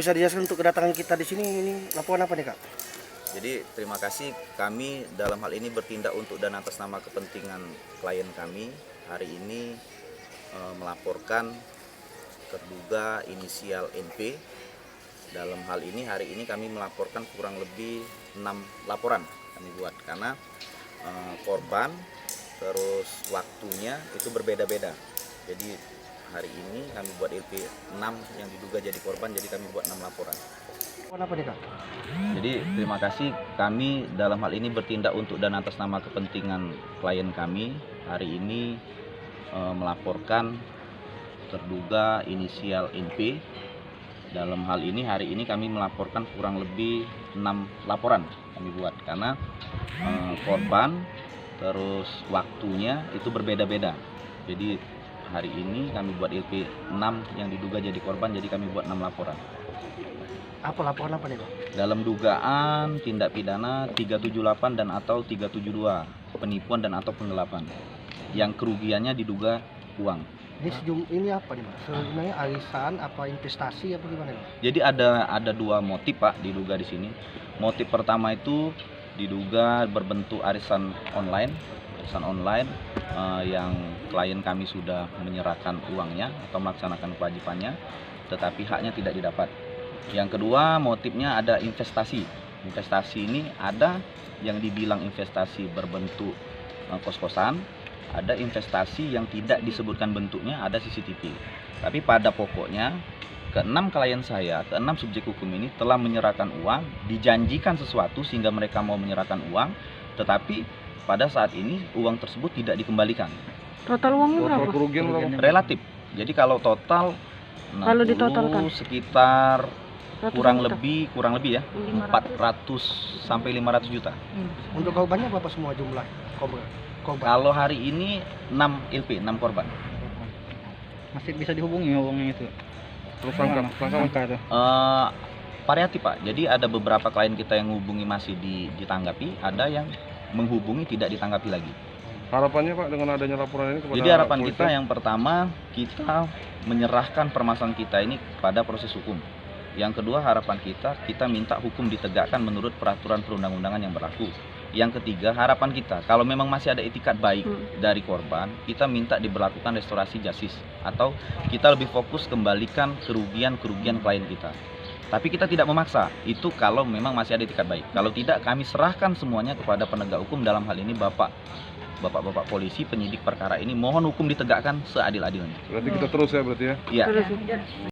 bisa dijelaskan untuk kedatangan kita di sini ini laporan apa nih Kak? Jadi terima kasih, kami dalam hal ini bertindak untuk dan atas nama kepentingan klien kami hari ini melaporkan terduga inisial NP. Dalam hal ini hari ini kami melaporkan kurang lebih 6 laporan kami buat karena korban terus waktunya itu berbeda-beda. Jadi hari ini kami buat LP 6 yang diduga jadi korban, jadi kami buat 6 laporan. Apa nih Kak? Jadi terima kasih, kami dalam hal ini bertindak untuk dan atas nama kepentingan klien kami hari ini melaporkan terduga inisial NP. Dalam hal ini hari ini kami melaporkan kurang lebih 6 laporan kami buat karena korban terus waktunya itu berbeda-beda. Jadi hari ini kami buat LP 6 yang diduga jadi korban, jadi kami buat 6 laporan. Apa laporan apa nih Pak? Dalam dugaan tindak pidana 378 dan atau 372 penipuan dan atau penggelapan yang kerugiannya diduga uang. Ini apa nih Pak? Sebenarnya arisan apa investasi apa gimana Pak? Jadi ada 2 motif Pak diduga di sini. Motif pertama itu diduga berbentuk arisan online yang klien kami sudah menyerahkan uangnya atau melaksanakan kewajibannya, tetapi haknya tidak didapat. Yang kedua motifnya ada investasi. Investasi ini ada yang dibilang investasi berbentuk kos-kosan, ada investasi yang tidak disebutkan bentuknya, ada CCTV. Tapi pada pokoknya ke-6 klien saya, ke-6 subjek hukum ini telah menyerahkan uang, dijanjikan sesuatu sehingga mereka mau menyerahkan uang, tetapi pada saat ini uang tersebut tidak dikembalikan. Total uangnya berapa? Kerugian berapa? Relatif. Jadi kalau total 60, Kalau ditotalkan? sekitar kurang Juta. lebih ya 400 sampai 500 juta. Untuk korbannya berapa semua jumlah korban? Kalau hari ini 6 LP, 6 korban. Masih bisa dihubungi uangnya itu? Tersangka itu. Variatif Pak. Jadi ada beberapa klien kita yang menghubungi masih ditanggapi, ada yang menghubungi tidak ditanggapi lagi. Harapannya Pak dengan adanya laporan ini kepada Jadi harapan polisi? kita yang pertama, kita menyerahkan permasalahan kita ini pada proses hukum. Yang kedua harapan kita minta hukum ditegakkan menurut peraturan perundang-undangan yang berlaku. Yang ketiga harapan kita, kalau memang masih ada etikat baik dari korban, kita minta diberlakukan restorasi justice atau kita lebih fokus kembalikan kerugian klien kita. Tapi kita tidak memaksa, itu kalau memang masih ada etikat baik. Kalau tidak, kami serahkan semuanya kepada penegak hukum, dalam hal ini bapak polisi penyidik perkara ini, mohon hukum ditegakkan seadil-adilnya. Berarti kita terus ya berarti ya? Iya. Terus.